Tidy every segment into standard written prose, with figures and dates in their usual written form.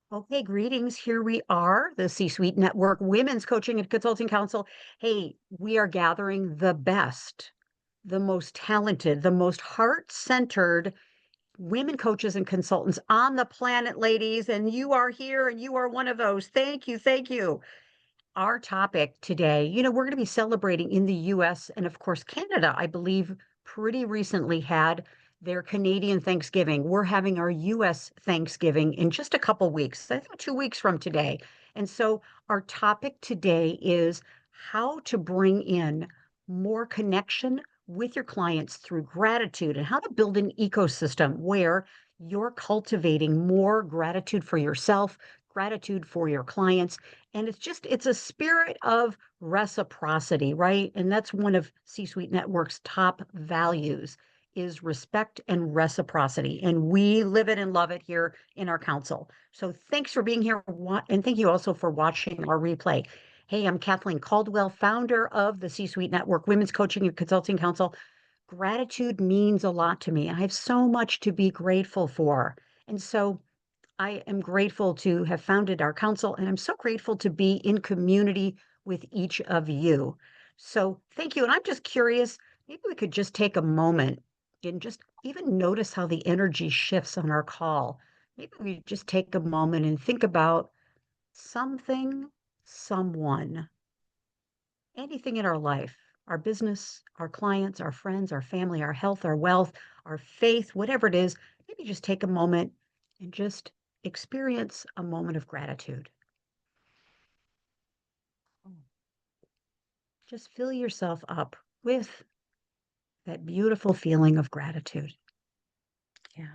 Okay, greetings. Here we are, the C-Suite Network Women's Coaching and Consulting Council. Hey, we are gathering the best, the most talented, the most heart-centered women coaches and consultants on the planet, ladies. And you are here and you are one of those. Thank you. Thank you. Our topic today, we're going to be celebrating in the US and, of course, Canada, I believe, pretty recently had their Canadian Thanksgiving. We're having our US Thanksgiving in just a couple weeks, I think 2 weeks from today. And so our topic today is how to bring in more connection with your clients through gratitude and how to build an ecosystem where you're cultivating more gratitude for yourself, gratitude for your clients, and it's a spirit of reciprocity, right? And that's one of C-Suite Network's top values is respect and reciprocity. And we live it and love it here in our council. So thanks for being here. And thank you also for watching our replay. Hey, I'm Kathleen Caldwell, founder of the C-Suite Network Women's Coaching and Consulting Council. Gratitude means a lot to me. I have so much to be grateful for. And so I am grateful to have founded our council, and I'm so grateful to be in community with each of you. So thank you. And I'm just curious, maybe we could just take a moment and just even notice how the energy shifts on our call. Maybe we just take a moment and think about something, someone, anything in our life, our business, our clients, our friends, our family, our health, our wealth, our faith, whatever it is. Maybe just take a moment and just experience a moment of gratitude. Just fill yourself up with that beautiful feeling of gratitude. Yeah.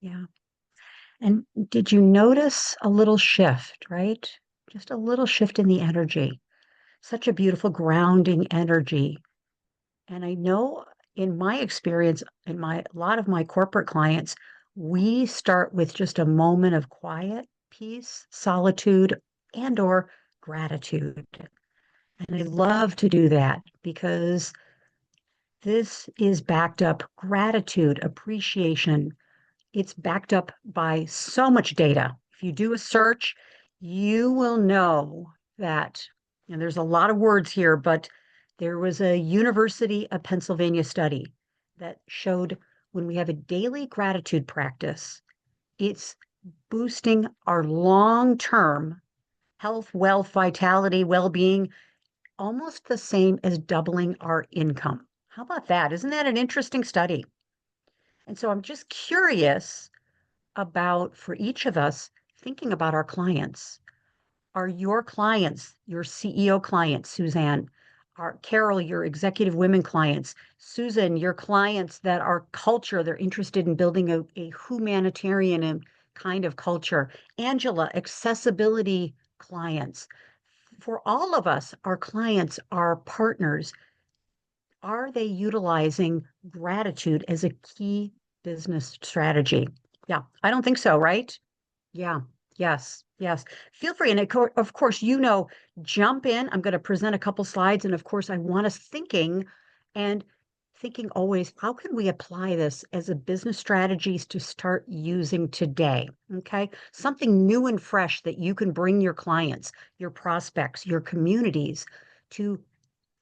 Yeah. And did you notice a little shift, right? Just a little shift in the energy. Such a beautiful grounding energy. And I know in my experience, in my a lot of my corporate clients, we start with just a moment of quiet, peace, solitude, and or gratitude. And I love to do that because this is backed up gratitude, appreciation. It's backed up by so much data. If you do a search, you will know that, and there's a lot of words here, but there was a University of Pennsylvania study that showed when we have a daily gratitude practice, it's boosting our long-term health, wealth, vitality, well-being, almost the same as doubling our income. How about that? Isn't that an interesting study? And so I'm just curious about, for each of us, thinking about our clients. Are your clients, your CEO clients, Suzanne, are Carol, your executive women clients, Susan, your clients that are culture, they're interested in building a humanitarian kind of culture, Angela, accessibility clients. For all of us, our clients, our partners, are they utilizing gratitude as a key business strategy? Yeah, I don't think so, right? Yeah, yes, yes. Feel free. And of course, jump in. I'm going to present a couple slides. And of course, I want us and thinking always, how can we apply this as a business strategies to start using today? Okay. Something new and fresh that you can bring your clients, your prospects, your communities to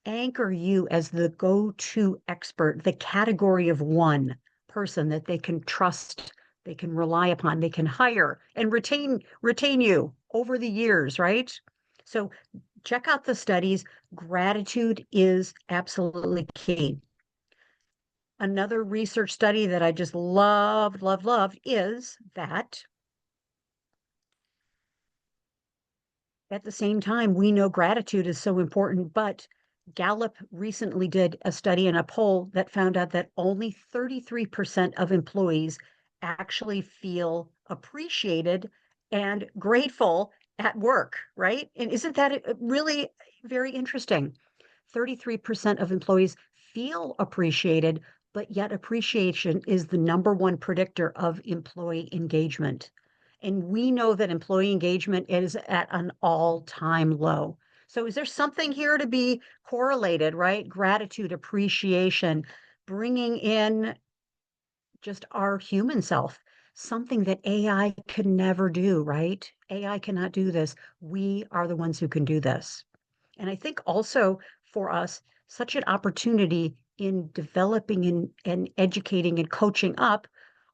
anchor you as the go-to expert, the category of one person that they can trust, they can rely upon, they can hire and retain you over the years, right? So check out the studies. Gratitude is absolutely key. Another research study that I just love is that at the same time, we know gratitude is so important, but Gallup recently did a study and a poll that found out that only 33% of employees actually feel appreciated and grateful at work, right? And isn't that really very interesting? 33% of employees feel appreciated, but yet appreciation is the number one predictor of employee engagement. And we know that employee engagement is at an all-time low. So is there something here to be correlated, right? Gratitude, appreciation, bringing in just our human self, something that AI can never do, right? AI cannot do this. We are the ones who can do this. And I think also for us, such an opportunity in developing and educating and coaching up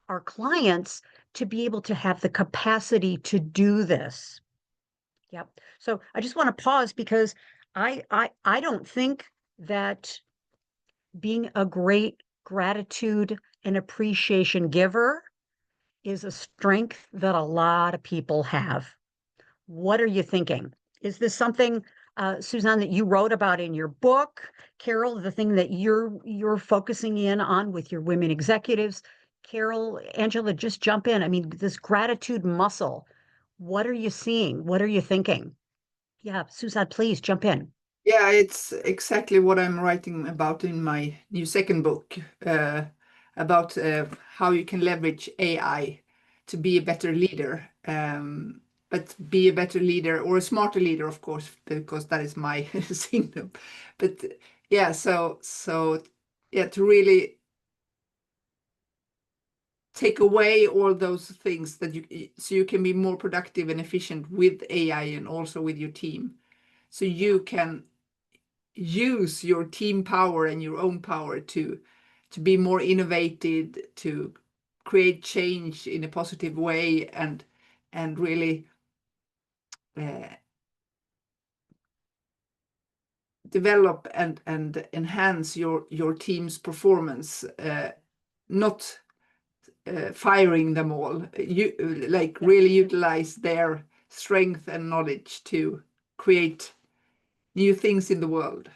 our clients to be able to have the capacity to do this. Yep. So I just want to pause because I don't think that being a great gratitude and appreciation giver is a strength that a lot of people have. What are you thinking? Is this something, Suzanne, that you wrote about in your book? Carol, the thing that you're focusing in on with your women executives? Carol, Angela, just jump in. I mean, this gratitude muscle. What are you seeing? What are you thinking? Yeah, Suzanne, please jump in. Yeah, it's exactly what I'm writing about in my new second book, about how you can leverage AI to be a better leader. But be a better leader or a smarter leader, of course, because that is my signal. But yeah, so yeah, to really take away all those things that so you can be more productive and efficient with AI and also with your team. So you can use your team power and your own power to be more innovative, to create change in a positive way, and really uh, develop and enhance your team's performance, not firing them all. You like Yep. really utilize their strength and knowledge to create new things in the world.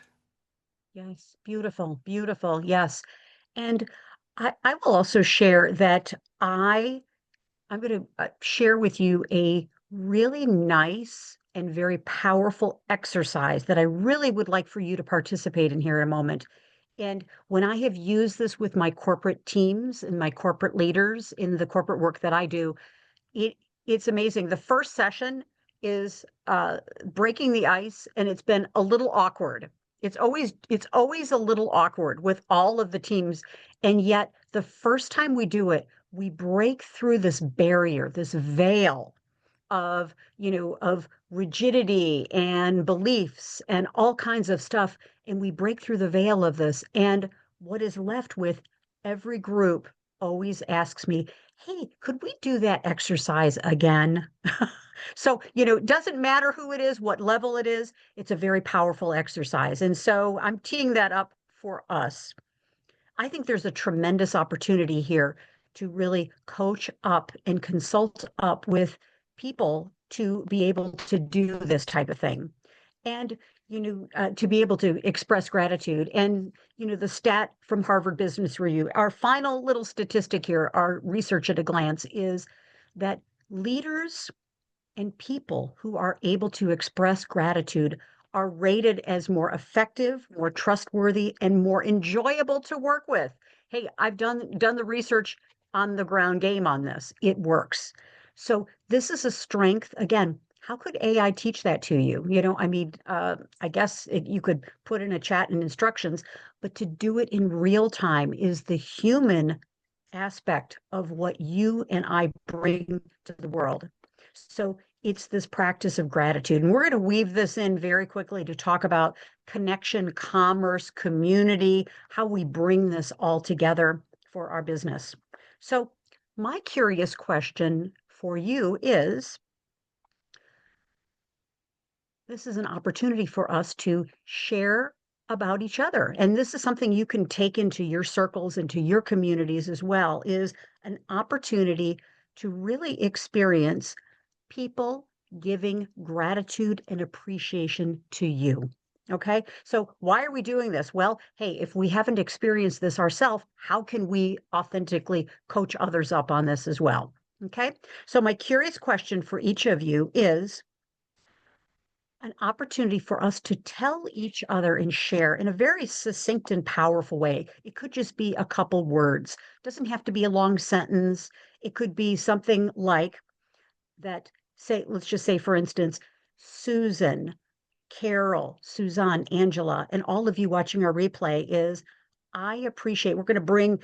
Yes. Beautiful. Beautiful. Yes. And I will also share that I'm going to share with you a really nice and very powerful exercise that I really would like for you to participate in here in a moment. And when I have used this with my corporate teams and my corporate leaders in the corporate work that I do, it it's amazing. The first session is breaking the ice, and it's been a little awkward. It's always a little awkward with all of the teams, and yet the first time we do it, we break through this barrier, this veil of rigidity and beliefs and all kinds of stuff, and we break through the veil of this. And what is left with every group always asks me, hey, could we do that exercise again? So, it doesn't matter who it is, what level it is, it's a very powerful exercise. And so I'm teeing that up for us. I think there's a tremendous opportunity here to really coach up and consult up with people to be able to do this type of thing. And, to be able to express gratitude. And, the stat from Harvard Business Review, our final little statistic here, our research at a glance, is that leaders and people who are able to express gratitude are rated as more effective, more trustworthy, and more enjoyable to work with. Hey, I've done the research on the ground game on this. It works. So this is a strength. Again, how could AI teach that to you? I mean, I guess you could put in a chat and instructions, but to do it in real time is the human aspect of what you and I bring to the world. So it's this practice of gratitude. And we're going to weave this in very quickly to talk about connection, commerce, community, how we bring this all together for our business. So, my curious question for you is this is an opportunity for us to share about each other. And this is something you can take into your circles, into your communities as well, is an opportunity to really experience people giving gratitude and appreciation to you. Okay. So, why are we doing this? Well, hey, if we haven't experienced this ourselves, how can we authentically coach others up on this as well? Okay. So, my curious question for each of you is an opportunity for us to tell each other and share in a very succinct and powerful way. It could just be a couple words. It doesn't have to be a long sentence. It could be something like that, say, let's just say, for instance, Susan, Carol, Suzanne, Angela, and all of you watching our replay is, I appreciate, we're going to bring,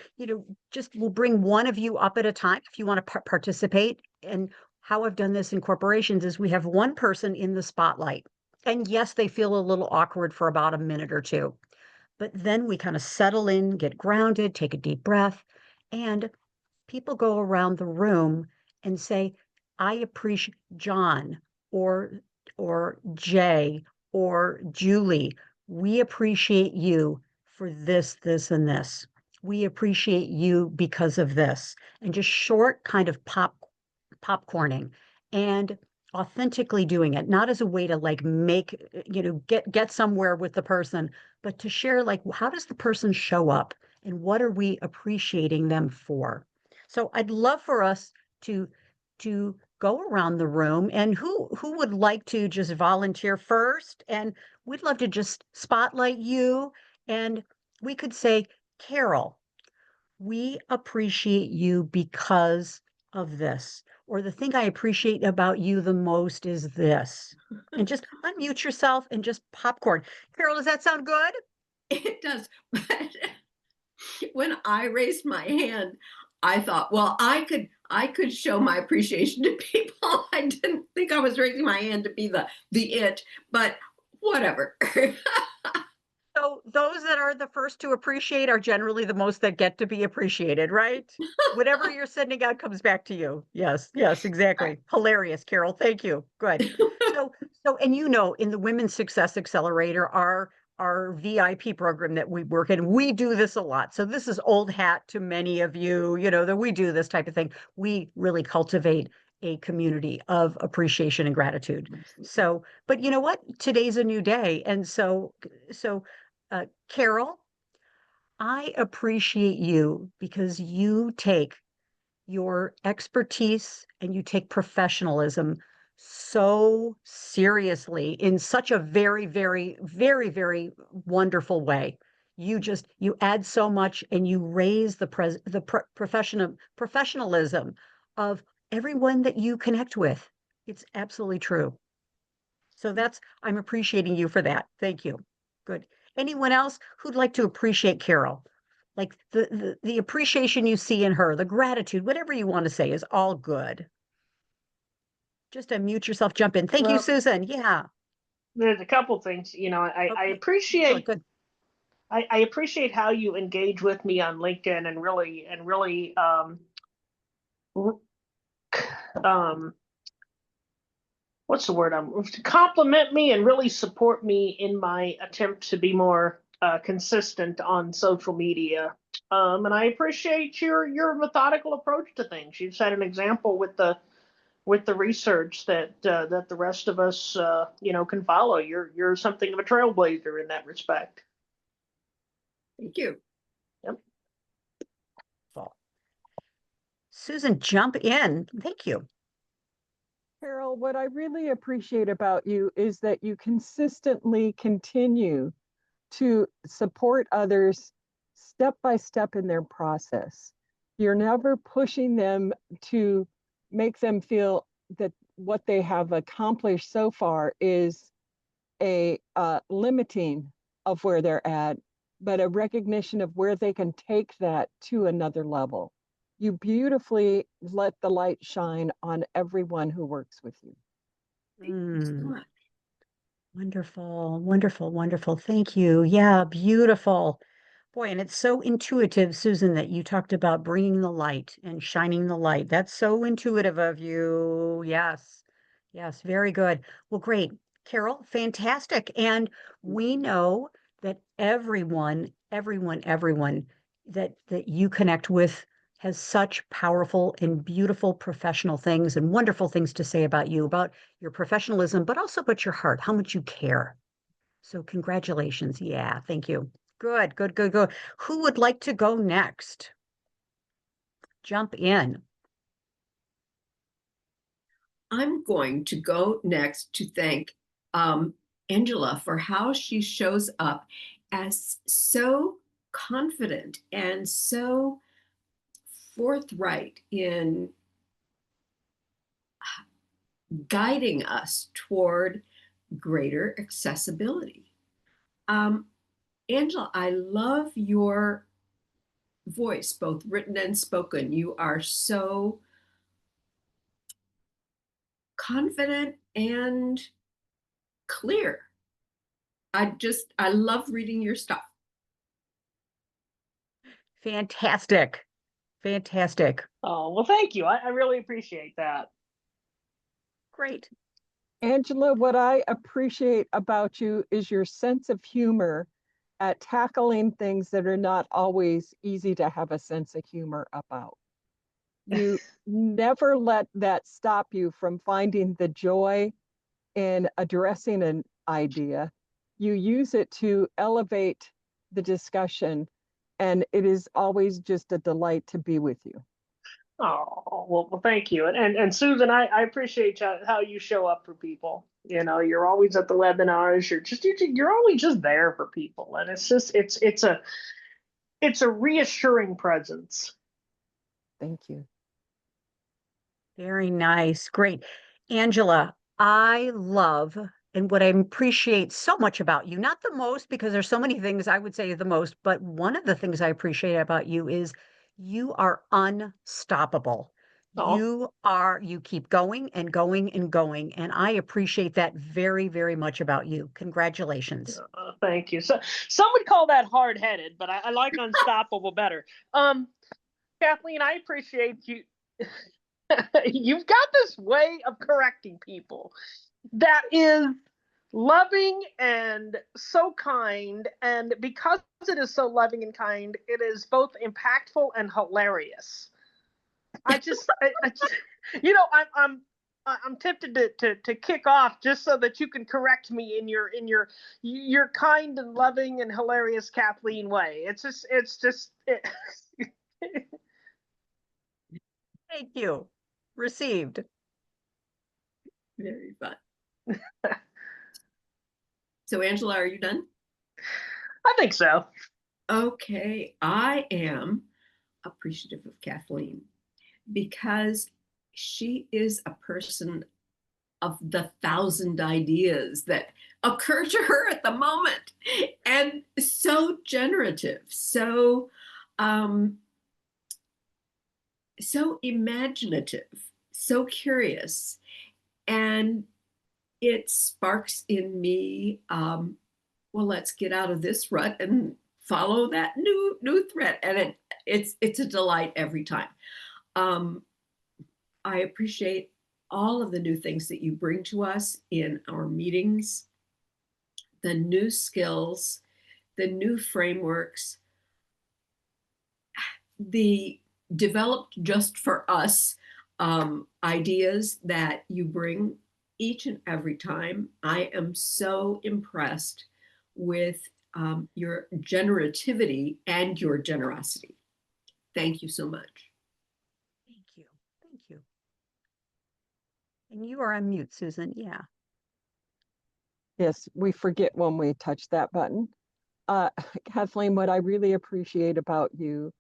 we'll bring one of you up at a time if you want to participate. And how I've done this in corporations is we have one person in the spotlight. And yes, they feel a little awkward for about a minute or two, but then we kind of settle in, get grounded, take a deep breath, and people go around the room and say, I appreciate John or Jay or Julie. We appreciate you for this, this, and this. We appreciate you because of this. And just short kind of popcorning and authentically doing it, not as a way to like make, get somewhere with the person, but to share like how does the person show up and what are we appreciating them for? So I'd love for us to go around the room, and who would like to just volunteer first? And we'd love to just spotlight you, and we could say, Carol, we appreciate you because of this. Or the thing I appreciate about you the most is this. And just unmute yourself and just popcorn. Carol, does that sound good? It does. But when I raised my hand, I thought, well, I could show my appreciation to people. I didn't think I was raising my hand to be the it, but whatever. So those that are the first to appreciate are generally the most that get to be appreciated, right? Whatever you're sending out comes back to you. Yes, yes, exactly. Hilarious, Carol. Thank you. Good. So, and in the Women's Success Accelerator, our VIP program that we work in, we do this a lot. So this is old hat to many of you, that we do this type of thing. We really cultivate a community of appreciation and gratitude. So, but you know what? Today's a new day. And so Carol, I appreciate you because you take your expertise and you take professionalism so seriously in such a very, very, very, very wonderful way. You add so much and you raise professionalism of everyone that you connect with. It's absolutely true. So I'm appreciating you for that. Thank you. Good. Anyone else who'd like to appreciate Carol? Like the appreciation you see in her, the gratitude, whatever you want to say is all good. Just unmute yourself, jump in. Thank you, Well, Susan. Yeah. there's a couple things, I Okay. appreciate Good. I appreciate how you engage with me on LinkedIn and really what's the word, to compliment me and really support me in my attempt to be more consistent on social media. And I appreciate your methodical approach to things. You've set an example with the research that that the rest of us can follow. You're something of a trailblazer in that respect. Thank you. Yep. Susan, jump in. Thank you. Carol, what I really appreciate about you is that you consistently continue to support others step by step in their process. You're never pushing them to make them feel that what they have accomplished so far is a limiting of where they're at, but a recognition of where they can take that to another level. You beautifully let the light shine on everyone who works with you. Thank you so Mm, much. wonderful, wonderful, wonderful. Thank you. Yeah, beautiful. Boy, and it's so intuitive, Susan, that you talked about bringing the light and shining the light. That's so intuitive of you. Yes. Yes, very good. Well, great. Carol, fantastic. And we know that everyone that you connect with has such powerful and beautiful professional things and wonderful things to say about you, about your professionalism, but also about your heart, how much you care. So congratulations. Yeah, thank you. Good, good, good, good. Who would like to go next? Jump in. I'm going to go next to thank Angela for how she shows up as so confident and so forthright in guiding us toward greater accessibility. Angela, I love your voice, both written and spoken. You are so confident and clear. I love reading your stuff. Fantastic. Fantastic. Oh, well, thank you. I really appreciate that. Great. Angela, what I appreciate about you is your sense of humor at tackling things that are not always easy to have a sense of humor about. You never let that stop you from finding the joy in addressing an idea. You use it to elevate the discussion, and it is always just a delight to be with you. Oh, well, thank you. And Susan, I appreciate how you show up for people. You know, you're always at the webinars. You're always just there for people. And it's a reassuring presence. Thank you. Very nice. Great. Angela, I love and what I appreciate so much about you, not the most, because there's so many things I would say the most, but one of the things I appreciate about you is you are unstoppable. Oh, You keep going and going and going. And I appreciate that very, very much about you. Congratulations. thank you. So some would call that hard-headed, but I like unstoppable better. Kathleen, I appreciate you. You've got this way of correcting people that is loving and so kind. And because it is so loving and kind, it is both impactful and hilarious. I just, I'm tempted to kick off just so that you can correct me in your kind and loving and hilarious Kathleen way. Thank you. Received. Very fun. So, Angela, are you done? I think so. Okay, I am appreciative of Kathleen because she is a person of the 1,000 ideas that occur to her at the moment, and so generative, so imaginative, so curious, and it sparks in me, well, let's get out of this rut and follow that new thread, and it's a delight every time. I appreciate all of the new things that you bring to us in our meetings, the new skills, the new frameworks, the developed just for us ideas that you bring each and every time. I am so impressed with your generativity and your generosity. Thank you so much. Thank you. Thank you. And you are on mute, Susan. Yeah. Yes, we forget when we touch that button. Kathleen, what I really appreciate about you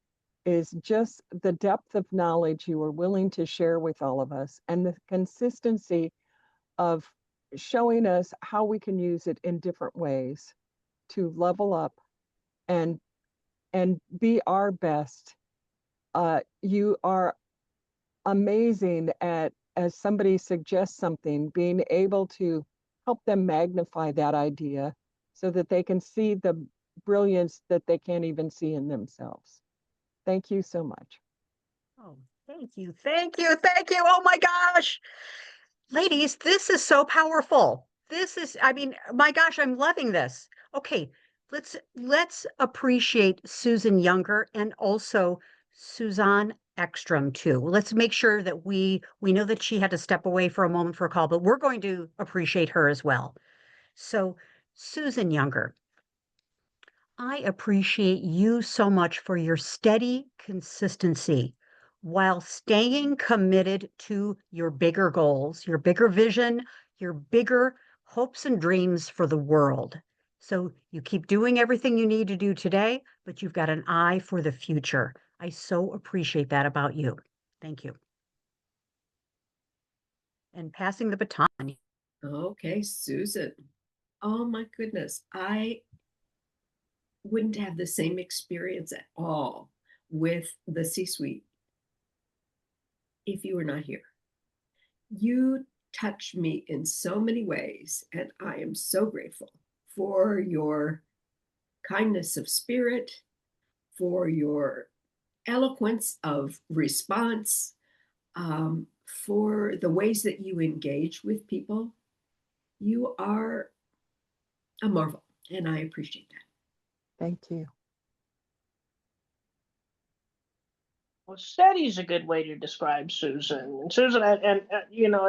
is just the depth of knowledge you are willing to share with all of us and the consistency of showing us how we can use it in different ways to level up and be our best. You are amazing at, as somebody suggests something, being able to help them magnify that idea so that they can see the brilliance that they can't even see in themselves. Thank you so much. Oh, thank you. Thank you. Thank you. Oh my gosh. Ladies, this is so powerful. I mean, my gosh, I'm loving this. Okay, let's appreciate Susan Younger and also Suzanne Ekstrom too. Let's make sure that we know that she had to step away for a moment for a call, but we're going to appreciate her as well. So, Susan Younger, I appreciate you so much for your steady consistency while staying committed to your bigger goals, your bigger vision, your bigger hopes and dreams for the world. So you keep doing everything you need to do today, but you've got an eye for the future. I so appreciate that about you. Thank you. And passing the baton. Okay, Susan. Oh my goodness. wouldn't have the same experience at all with the C-suite if you were not here. You touch me in so many ways, and I am so grateful for your kindness of spirit, for your eloquence of response, for the ways that you engage with people. You are a marvel, and I appreciate that. Thank you. Well, steady is a good way to describe Susan. And Susan, you know,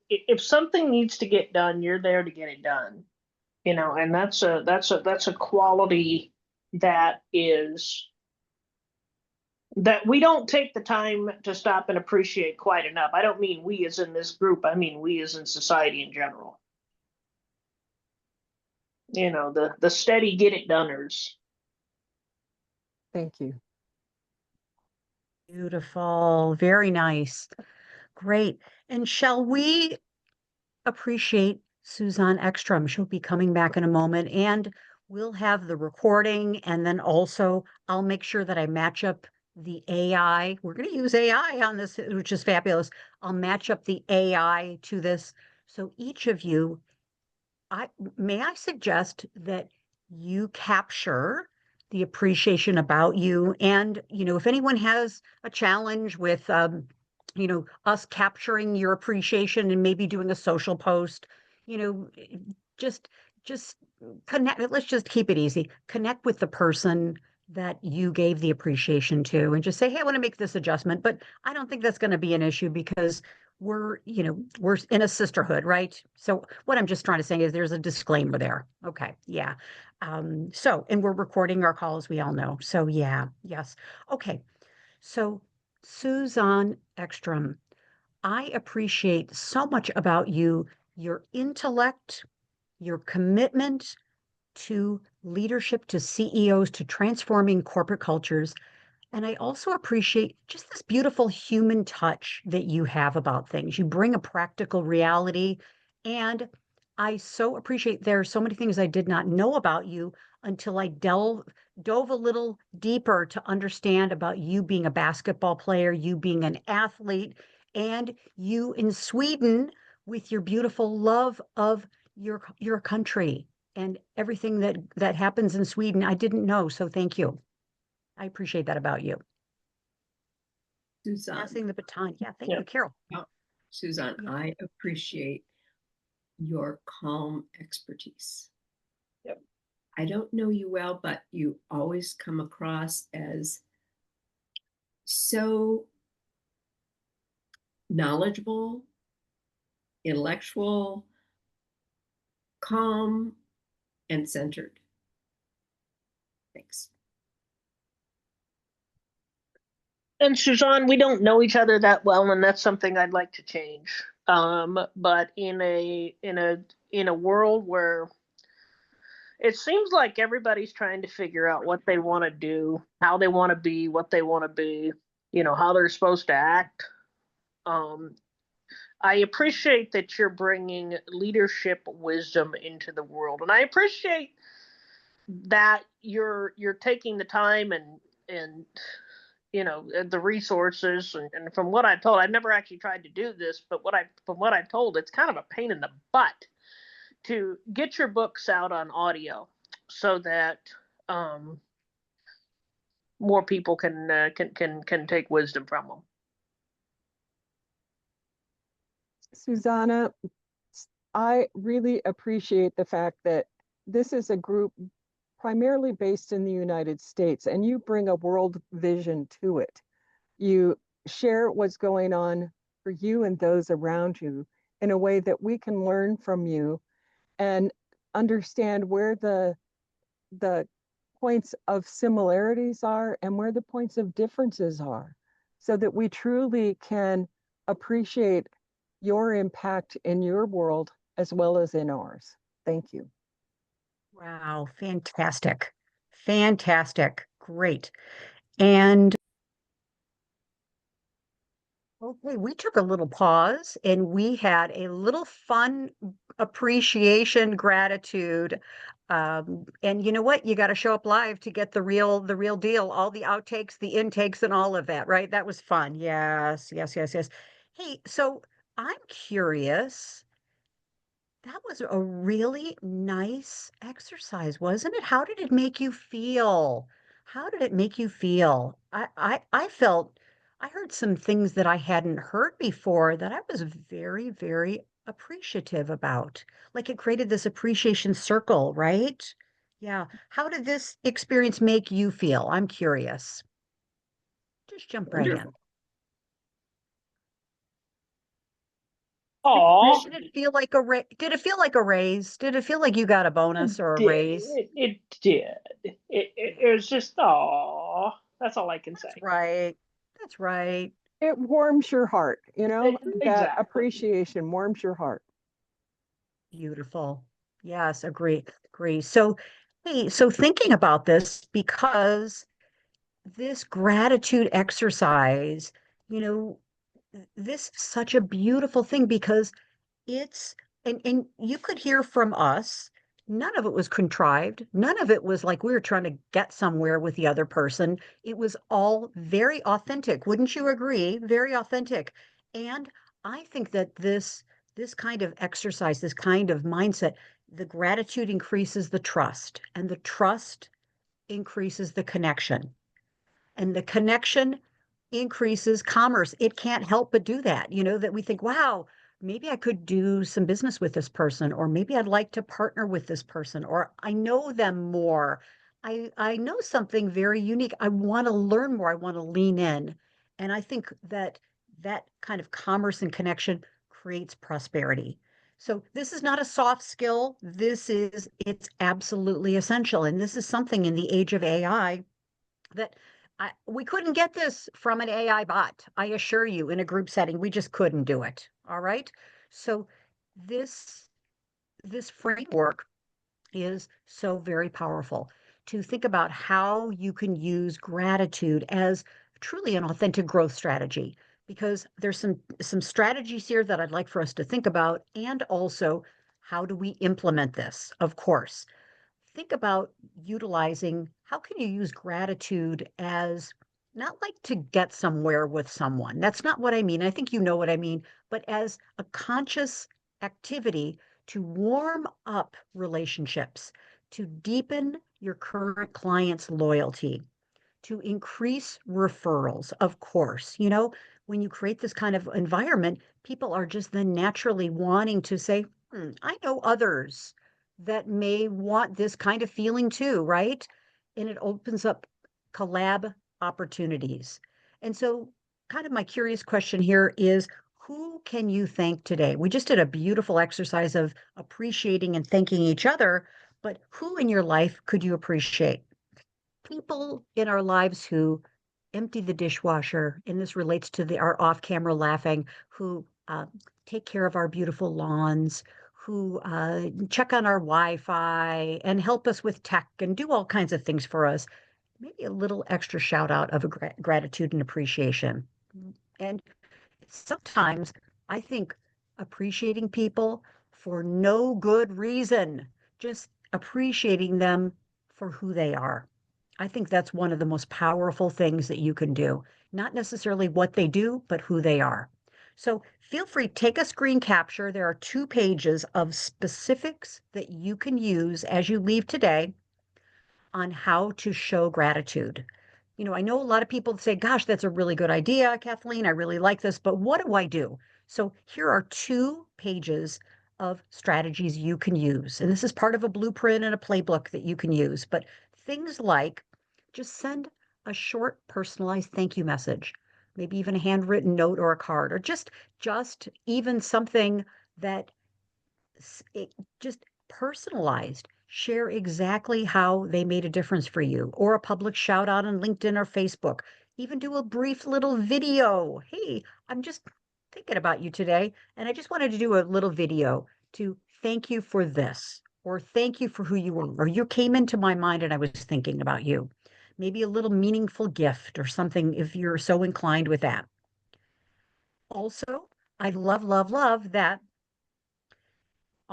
if something needs to get done, you're there to get it done. You know, and that's a quality that we don't take the time to stop and appreciate quite enough. I don't mean we as in this group. I mean we as in society in general. You know, the steady get it doneers. Thank you. Beautiful. Very nice. Great. And shall we appreciate Suzanne Ekstrom? She'll be coming back in a moment, and we'll have the recording. And then also, I'll make sure that I match up the AI. We're going to use AI on this, which is fabulous. I'll match up the AI to this. So each of you, may I suggest that you capture the appreciation about you, and if anyone has a challenge with us capturing your appreciation and maybe doing a social post, just connect. Let's just keep it easy. Connect with the person that you gave the appreciation to and just say, hey, I want to make this adjustment. But I don't think that's going to be an issue because we're in a sisterhood, right? So what I'm just trying to say is there's a disclaimer there. Okay. Yeah. And we're recording our call, as we all know. So yeah. Yes. Okay. So Suzanne Ekstrom, I appreciate so much about you, your intellect, your commitment to leadership, to CEOs, to transforming corporate cultures. And I also appreciate just this beautiful human touch that you have about things. You bring a practical reality. And I so appreciate there are so many things I did not know about you until I dove a little deeper to understand about you being a basketball player, you being an athlete, and you in Sweden with your beautiful love of your country and everything that happens in Sweden. I didn't know, so thank you. I appreciate that about you. Suzanne. Passing the baton. Yeah, thank Yeah. you, Carol. Suzanne, Yeah. I appreciate your calm expertise. Yep. I don't know you well, but you always come across as so knowledgeable, intellectual, calm, and centered. Thanks. And Suzanne, we don't know each other that well, and that's something I'd like to change. But in a world where it seems like everybody's trying to figure out what they want to do, how they want to be, what they want to be, how they're supposed to act. I appreciate that you're bringing leadership wisdom into the world, and I appreciate that you're taking the time and the resources, and from what I've told, I've never actually tried to do this, but from what I've told, it's kind of a pain in the butt to get your books out on audio so that more people can take wisdom from them. Susanna, I really appreciate the fact that this is a group primarily based in the United States, and you bring a world vision to it. You share what's going on for you and those around you in a way that we can learn from you and understand where the points of similarities are and where the points of differences are, so that we truly can appreciate your impact in your world as well as in ours. Thank you. Wow, fantastic. Fantastic. Great. And okay, we took a little pause and we had a little fun appreciation, gratitude And you know what? You got to show up live to get the real deal, all the outtakes, the intakes, and all of that, right? That was fun. Yes, yes, yes, yes. Hey, so I'm curious. That was a really nice exercise, wasn't it? How did it make you feel? How did it make you feel? I felt I heard some things that I hadn't heard before that I was very, very appreciative about. Like it created this appreciation circle, right? Yeah. How did this experience make you feel? I'm curious. Just jump right in. Wonderful. Oh, Did it feel like a did it feel like a raise? Did it feel like you got a bonus or a raise? it did. It was just, oh, that's all I can That's say. right. That's right. It warms your heart, that Exactly. appreciation warms your heart. Beautiful. Yes, agree. Agree. So, hey, so thinking about this, because this gratitude exercise, you know, this is such a beautiful thing because it's and you could hear from us, none of it was contrived. None of it was like we were trying to get somewhere with the other person. It was all very authentic. Wouldn't you agree? Very authentic. And I think that this kind of exercise, this kind of mindset, the gratitude increases the trust, and the trust increases the connection. And the connection increases commerce. It can't help but do that. That we think, wow, maybe I could do some business with this person, or maybe I'd like to partner with this person, or I know them more. I know something very unique. I want to learn more. I want to lean in. And I think that that kind of commerce and connection creates prosperity. So this is not a soft skill. It's absolutely essential. And this is something in the age of AI that we couldn't get this from an AI bot. I assure you, in a group setting, we just couldn't do it. All right. So this this framework is so very powerful to think about how you can use gratitude as truly an authentic growth strategy. Because there's some strategies here that I'd like for us to think about, and also how do we implement this, of course. Think about utilizing how can you use gratitude as not like to get somewhere with someone. That's not what I mean. I think you know what I mean, but as a conscious activity to warm up relationships, to deepen your current client's loyalty, to increase referrals, of course. When you create this kind of environment, people are just then naturally wanting to say, I know others that may want this kind of feeling too, right? And it opens up collab opportunities. And so, kind of my curious question here is who can you thank today? We just did a beautiful exercise of appreciating and thanking each other, but who in your life could you appreciate? People in our lives who empty the dishwasher, and this relates to our off-camera laughing, who take care of our beautiful lawns, who check on our Wi-Fi and help us with tech and do all kinds of things for us. Maybe a little extra shout out of gratitude and appreciation. And sometimes I think appreciating people for no good reason, just appreciating them for who they are. I think that's one of the most powerful things that you can do. Not necessarily what they do, but who they are. So feel free, take a screen capture. There are 2 pages of specifics that you can use as you leave today on how to show gratitude. I know a lot of people say, gosh, that's a really good idea, Kathleen. I really like this, but what do I do? So here are 2 pages of strategies you can use. And this is part of a blueprint and a playbook that you can use. But things like just send a short personalized thank you message, maybe even a handwritten note or a card, or just even something that just personalized. Share exactly how they made a difference for you, or a public shout out on LinkedIn or Facebook. Even do a brief little video. Hey, I'm just thinking about you today, and I just wanted to do a little video to thank you for this, or thank you for who you were, or you came into my mind and I was thinking about you. Maybe a little meaningful gift or something if you're so inclined with that. Also, I love, love, love that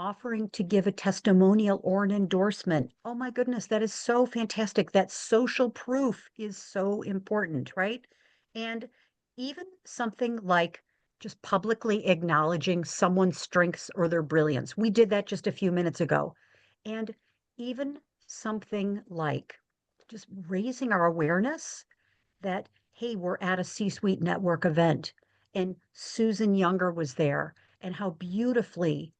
offering to give a testimonial or an endorsement. Oh my goodness, that is so fantastic. That social proof is so important, right? And even something like just publicly acknowledging someone's strengths or their brilliance. We did that just a few minutes ago. And even something like just raising our awareness that, hey, we're at a C-suite network event and Susan Younger was there, and how beautifully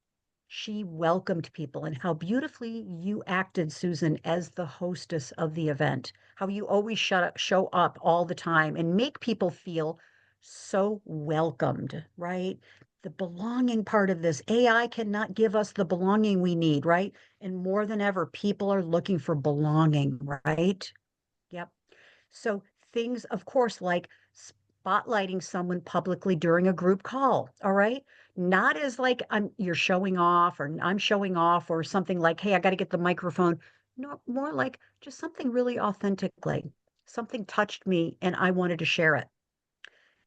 she welcomed people and how beautifully you acted, Susan, as the hostess of the event, how you always show up all the time and make people feel so welcomed, right? The belonging part of this, AI cannot give us the belonging we need, right? And more than ever, people are looking for belonging, right? Yep. So things, of course, like spotlighting someone publicly during a group call, all right? Not as like you're showing off or I'm showing off or something like, hey, I got to get the microphone. No, more like just something really authentically. Something touched me and I wanted to share it.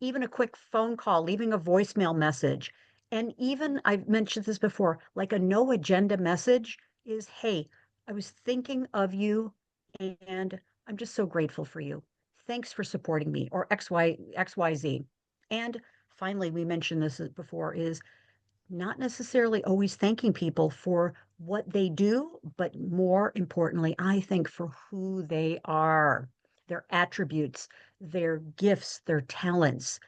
Even a quick phone call, leaving a voicemail message. And even I've mentioned this before, like a no agenda message is, hey, I was thinking of you and I'm just so grateful for you. Thanks for supporting me, or XYZ. And finally, we mentioned this before, is not necessarily always thanking people for what they do, but more importantly, I think for who they are, their attributes, their gifts, their talents,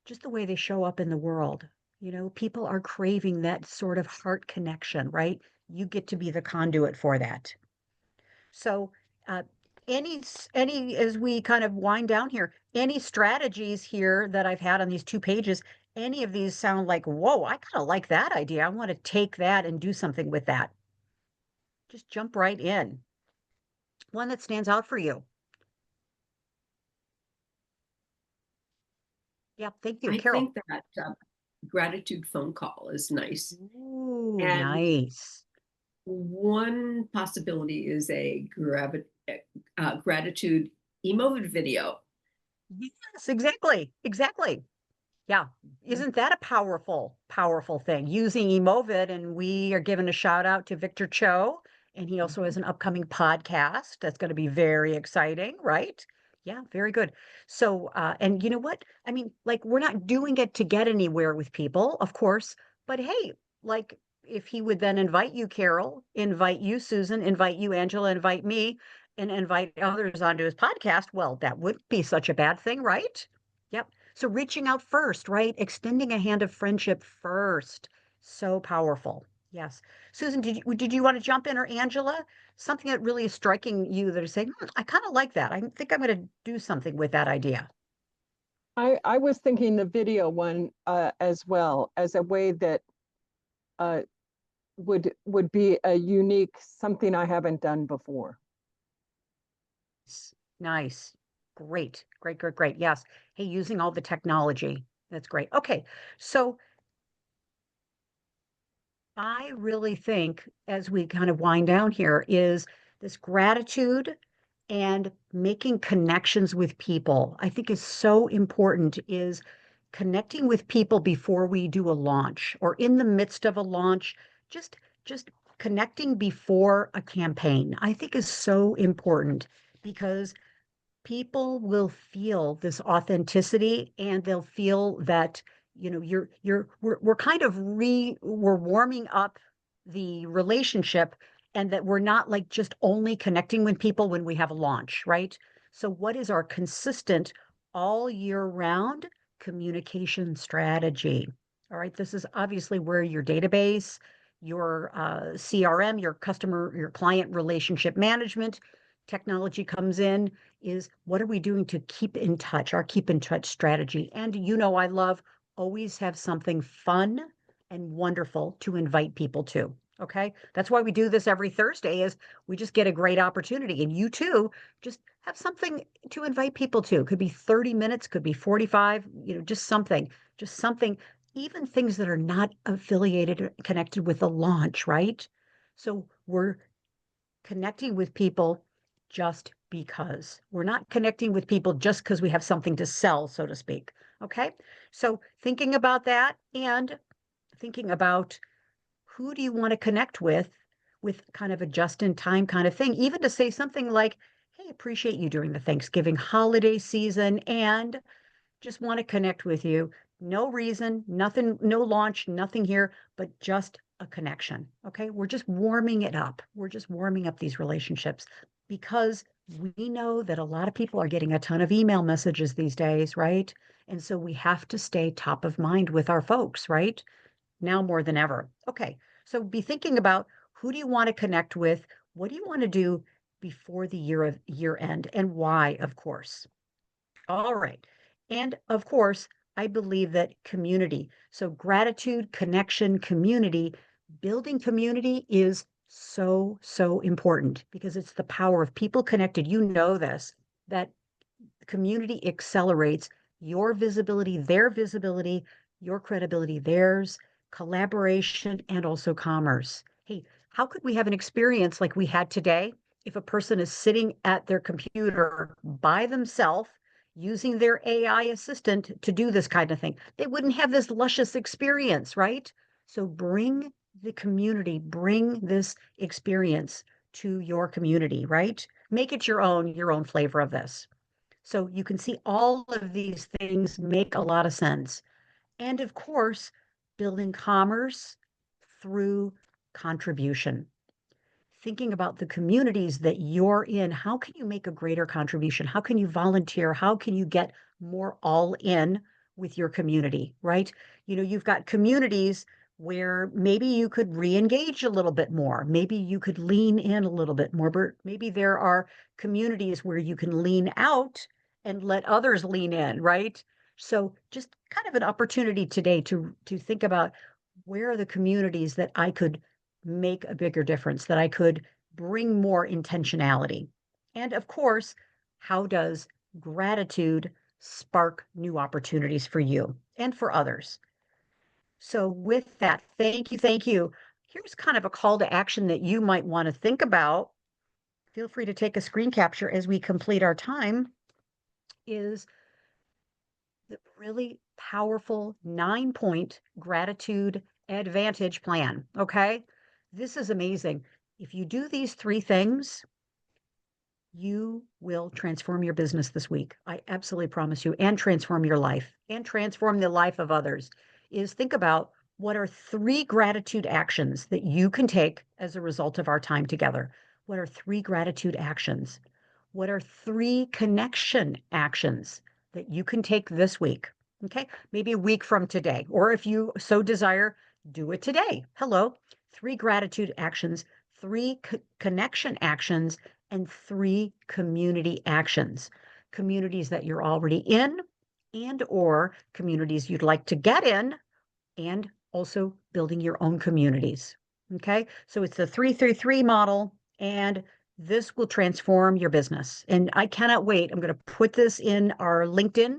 just the way they show up in the world. You know, people are craving that sort of heart connection, right? You get to be the conduit for that. So, uh, any as we kind of wind down here, any strategies here that I've had on these 2 pages, any of these sound like, whoa, I kind of like that idea. I want to take that and do something with that. Just jump right in. One that stands out for you. Yeah, thank you, I Carol. think that gratitude phone call is nice. Ooh, And nice. one possibility is a gratitude emoted video. Yes, exactly. Exactly. Yeah. Isn't that a powerful, powerful thing? Using Emovid, and we are giving a shout out to Victor Cho, and he also has an upcoming podcast that's going to be very exciting, right? Yeah, very good. So, and you know what? I mean, like, we're not doing it to get anywhere with people, of course, but hey, like, if he would then invite you, Carol, invite you, Susan, invite you, Angela, invite me, and invite others onto his podcast, well, that wouldn't be such a bad thing, right? Yep. So reaching out first, right? Extending a hand of friendship first. So powerful. Yes. Susan, did you want to jump in, or Angela? Something that really is striking you that is saying, I kind of like that. I think I'm going to do something with that idea. I was thinking the video one as well as a way that uh, would be a unique something I haven't done before. Nice. Great. Great, great, great. Yes. Hey, using all the technology. That's great. Okay. So I really think as we kind of wind down here is this gratitude and making connections with people, I think is so important, is connecting with people before we do a launch or in the midst of a launch, just connecting before a campaign, I think is so important because people will feel this authenticity and they'll feel that, you know, we're kind of we're warming up the relationship, and that we're not like just only connecting with people when we have a launch, right? So what is our consistent all year round communication strategy? All right, this is obviously where your database, your CRM, your client relationship management technology comes in, is what are we doing to keep in touch, our keep in touch strategy. And you know, I love always have something fun and wonderful to invite people to. Okay. That's why we do this every Thursday, is we just get a great opportunity. And you too, just have something to invite people to. Could be 30 minutes, could be 45, you know, just something, even things that are not affiliated or connected with the launch, right? So we're connecting with people just because. We're not connecting with people just because we have something to sell, so to speak. Okay. So thinking about that and thinking about who do you want to connect with kind of a just-in-time kind of thing, even to say something like, hey, appreciate you during the Thanksgiving holiday season and just want to connect with you. No reason, nothing, no launch, nothing here, but just a connection. Okay. We're just warming it up. We're just warming up these relationships because we know that a lot of people are getting a ton of email messages these days, right? And so we have to stay top of mind with our folks, right? Now more than ever. Okay. So be thinking about who do you want to connect with? What do you want to do before the year end and why, of course. All right. And of course, I believe that community, so gratitude, connection, community, building community is so, so important because it's the power of people connected. You know this, that community accelerates your visibility, your credibility, theirs, collaboration, and also commerce. Hey, how could we have an experience like we had today if a person is sitting at their computer by themselves using their AI assistant to do this kind of thing? They wouldn't have this luscious experience, right? So bring the community, bring this experience to your community, right? Make it your own flavor of this. So you can see all of these things make a lot of sense. And of course, building commerce through contribution. Thinking about the communities that you're in, how can you make a greater contribution? How can you volunteer? How can you get more all in with your community, right? You know, you've got communities where maybe you could re-engage a little bit more. Maybe you could lean in a little bit more, but maybe there are communities where you can lean out and let others lean in, right? So just kind of an opportunity today to think about where are the communities that I could make a bigger difference, that I could bring more intentionality. And of course, how does gratitude spark new opportunities for you and for others? So, with that, thank you. Thank you. Here's kind of a call to action that you might want to think about. Feel free to take a screen capture as we complete our time. Is the really powerful 9-point gratitude advantage plan. Okay. This is amazing. If you do these 3 things, you will transform your business this week. I absolutely promise you, and transform your life and transform the life of others. Is think about what are 3 gratitude actions that you can take as a result of our time together. What are 3 gratitude actions? What are 3 connection actions that you can take this week? Okay, maybe a week from today, or if you so desire, do it today. Hello, 3 gratitude actions, 3 connection actions, and 3 community actions. Communities that you're already in and or communities you'd like to get in, and also building your own communities. Okay, so it's the 3-3-3 model, and this will transform your business. And I cannot wait. I'm going to put this in our LinkedIn,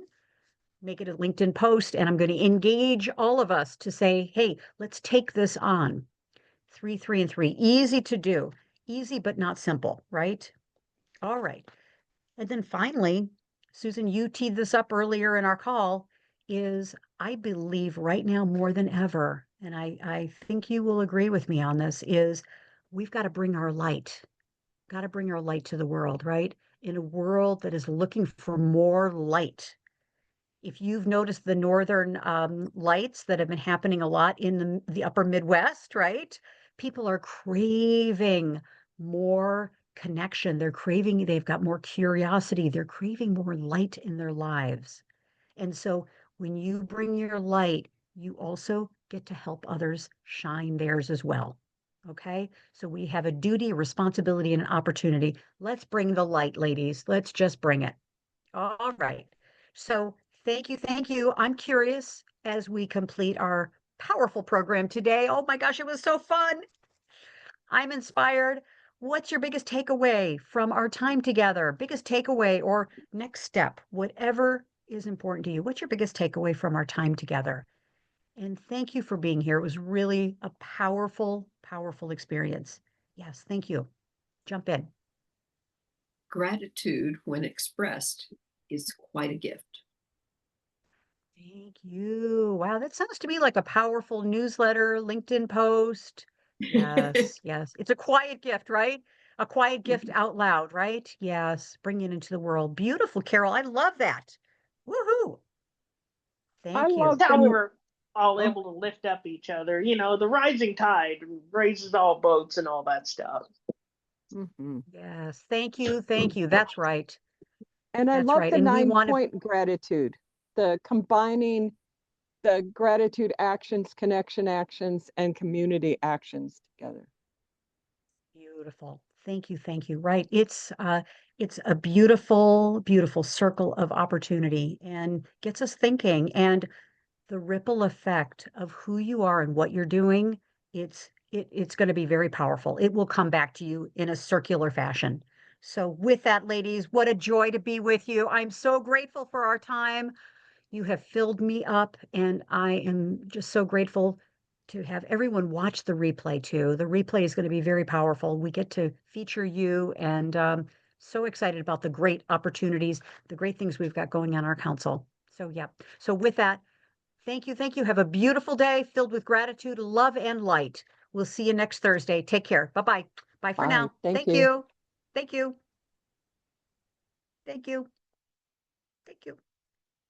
make it a LinkedIn post, and I'm going to engage all of us to say, hey, let's take this on. 3, 3, and 3. Easy to do. Easy, but not simple, right? All right. And then finally, Susan, you teed this up earlier in our call, is I believe right now more than ever, and I think you will agree with me on this, is we've got to bring our light, to the world, right? In a world that is looking for more light. If you've noticed the northern lights that have been happening a lot in the upper Midwest, right? People are craving more connection. They've got more curiosity. They're craving more light in their lives. And so when you bring your light, you also get to help others shine theirs as well. Okay. So we have a duty, responsibility, and an opportunity. Let's bring the light, ladies. Let's just bring it. All right. So thank you. Thank you. I'm curious as we complete our powerful program today. Oh my gosh, it was so fun. I'm inspired. What's your biggest takeaway from our time together? Biggest takeaway or next step, whatever is important to you. What's your biggest takeaway from our time together? And thank you for being here. It was really a powerful, powerful experience. Yes, thank you. Jump in. Gratitude, when expressed, is quite a gift. Thank you. Wow, that sounds to me like a powerful newsletter, LinkedIn post. Yes, yes. It's a quiet gift, right? A quiet gift out loud, right? Yes, bring it into the world. Beautiful, Carol. I love that. Woohoo. I Thank love you. That's how the we're all oh, able to lift up each other. You know, the rising tide raises all boats and all that stuff. mhm. Yes, thank you. Thank you. That's right. And I That's love right. the And we want to, 9-point gratitude, the combining the gratitude actions, connection actions, and community actions together. beautiful. Thank you. Thank you. Right. It's a beautiful, beautiful circle of opportunity and gets us thinking. And the ripple effect of who you are and what you're doing, it's going to be very powerful. It will come back to you in a circular fashion. So with that, ladies, what a joy to be with you. I'm so grateful for our time. You have filled me up, and I am just so grateful to have everyone watch the replay too. The replay is going to be very powerful. We get to feature you, and so excited about the great opportunities, the great things we've got going on our council. So, yeah. So, with that, thank you. Thank you. Have a beautiful day filled with gratitude, love, and light. We'll see you next Thursday. Take care. Bye bye. Bye for Bye. now. Thank Thank you. you. Thank you. Thank you. Thank you.